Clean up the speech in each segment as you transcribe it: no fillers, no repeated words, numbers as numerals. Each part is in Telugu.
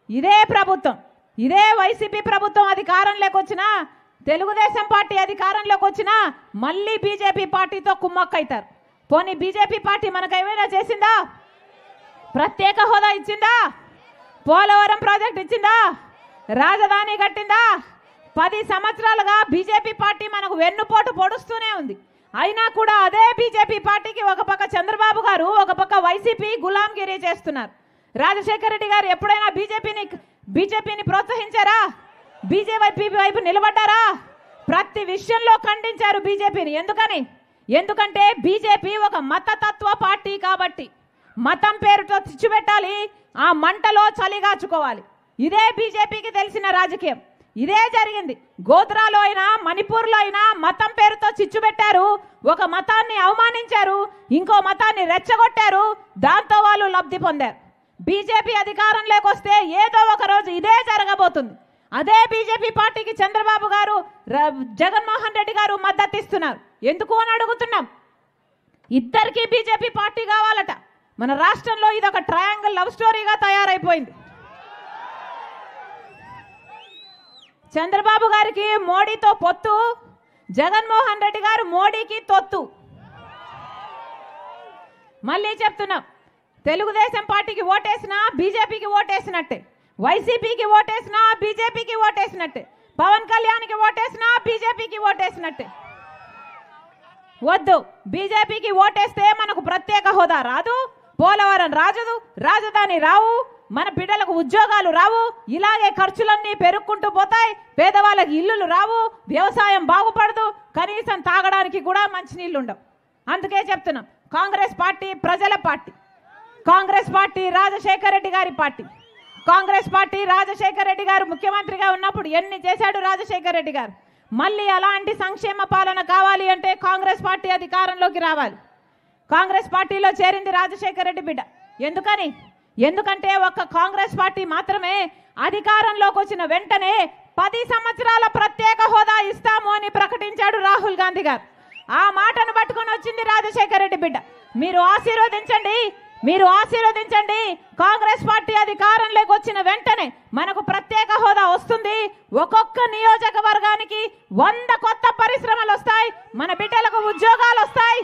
ఇదే ప్రభుత్వం, ఇదే వైసీపీ ప్రభుత్వం అధికారంలోకి వచ్చినా, తెలుగుదేశం పార్టీ అధికారంలోకి వచ్చినా మళ్ళీ బీజేపీ పార్టీతో కుమ్మక్కైతారు. పోనీ బీజేపీ పార్టీ మనకు ఏమైనా చేసిందా? ప్రత్యేక హోదా ఇచ్చిందా? పోలవరం ప్రాజెక్ట్ ఇచ్చిందా? రాజధాని కట్టిందా? 10 సంవత్సరాలుగా బీజేపీ పార్టీ మనకు వెన్నుపోటు పొడుస్తూనే ఉంది. అయినా కూడా అదే బీజేపీ పార్టీకి ఒక పక్క చంద్రబాబు గారు, ఒక పక్క వైసీపీ గులాంగిరి చేస్తున్నారు. రాజశేఖర రెడ్డి గారు ఎప్పుడైనా బీజేపీని ప్రోత్సహించారా? బీజేపీ వైపు నిలబడ్డారా? ప్రతి విషయంలో ఖండించారు బీజేపీని. ఎందుకంటే బీజేపీ ఒక మతతత్వ పార్టీ కాబట్టి మతం పేరుతో చిచ్చు పెట్టాలి, ఆ మంటలో చలిగాచుకోవాలి. ఇదే బీజేపీకి తెలిసిన రాజకీయం. ఇదే జరిగింది. గోత్రాలో అయినా మణిపూర్లో అయినా మతం పేరుతో చిచ్చు పెట్టారు, ఒక మతాన్ని అవమానించారు, ఇంకో మతాన్ని రెచ్చగొట్టారు, దాంతో వాళ్ళు లబ్ధి పొందారు. బీజేపీ అధికారంలోకి వస్తే ఏదో ఒక రోజు ఇదే జరగబోతుంది. అదే బీజేపీ పార్టీకి చంద్రబాబు గారు, జగన్మోహన్ రెడ్డి గారు మద్దతు ఇస్తున్నారు. ఎందుకు అని అడుగుతున్నాం. ఇద్దరికీ బీజేపీ పార్టీ కావాలట. మన రాష్ట్రంలో ఇది ఒక ట్రయాంగిల్ లవ్ స్టోరీగా తయారైపోయింది. చంద్రబాబు గారికి మోడీతో పొత్తు, జగన్మోహన్ రెడ్డి గారు మోడీకి తొత్తు. మళ్ళీ చెప్తున్నాం, తెలుగుదేశం పార్టీకి ఓటేసినా బీజేపీకి ఓటేసినట్టే, వైసీపీకి ఓటేసినా బీజేపీకి ఓటేసినట్టే, పవన్ కళ్యాణ్కి ఓటేసినా బీజేపీకి ఓటేసినట్టే. వద్దు, బీజేపీకి ఓటేస్తే మనకు ప్రత్యేక హోదా రాదు, పోలవరం రాజు, రాజధాని రావు, మన బిడ్డలకు ఉద్యోగాలు రావు, ఇలాగే ఖర్చులన్నీ పెరుక్కుంటూ పోతాయి, పేదవాళ్ళకి ఇల్లులు రావు, వ్యవసాయం బాగుపడదు, కనీసం తాగడానికి కూడా మంచినీళ్ళు ఉండవు. అందుకే చెప్తున్నాం, కాంగ్రెస్ పార్టీ ప్రజల పార్టీ, కాంగ్రెస్ పార్టీ రాజశేఖర రెడ్డి గారి పార్టీ. కాంగ్రెస్ పార్టీ రాజశేఖర రెడ్డి గారు ముఖ్యమంత్రిగా ఉన్నప్పుడు ఎన్ని చేశాడు రాజశేఖర రెడ్డి గారు. మళ్ళీ అలాంటి సంక్షేమ పాలన కావాలి అంటే కాంగ్రెస్ పార్టీ అధికారంలోకి రావాలి. కాంగ్రెస్ పార్టీలో చేరింది రాజశేఖర రెడ్డి బిడ్డ. ఎందుకంటే ఒక్క కాంగ్రెస్ పార్టీ మాత్రమే అధికారంలోకి వచ్చిన వెంటనే 10 సంవత్సరాల ప్రత్యేక హోదా ఇస్తాము అని ప్రకటించాడు రాహుల్ గాంధీ గారు. ఆ మాటను పట్టుకొని వచ్చింది రాజశేఖర రెడ్డి బిడ్డ. మీరు ఆశీర్వదించండి. కాంగ్రెస్ పార్టీ అధికారంలోకి వచ్చిన వెంటనే మనకు ప్రత్యేక హోదా వస్తుంది. ఒక్కొక్క నియోజకవర్గానికి 100 కొత్త పరిశ్రమలు వస్తాయి, మన బిడ్డలకు ఉద్యోగాలు వస్తాయి.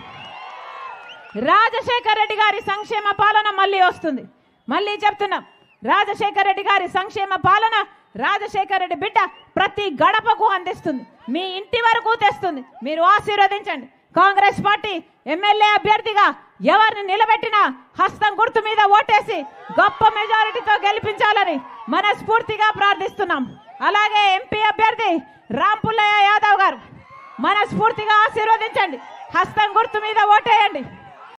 రాజశేఖర రెడ్డి గారి సంక్షేమ పాలన మళ్ళీ వస్తుంది. మళ్ళీ చెప్తున్నాం, రాజశేఖర రెడ్డి గారి సంక్షేమ పాలన రాజశేఖర రెడ్డి బిడ్డ ప్రతి గడపకు అందిస్తుంది, మీ ఇంటి వరకు తెస్తుంది. మీరు ఆశీర్వదించండి. కాంగ్రెస్ పార్టీ ఎమ్మెల్యే అభ్యర్థిగా ఎవరిని నిలబెట్టినా హస్తం గుర్తు మీద ఓటేసి గొప్ప మెజారిటీతో గెలిపించాలని మనస్ఫూర్తిగా ప్రార్థిస్తున్నాం. అలాగే ఎంపీ అభ్యర్థి రాంపుల్లయ్య యాదవ్ గారు మనస్ఫూర్తిగా ఆశీర్వదించండి, హస్తం గుర్తు మీద ఓటేయండి.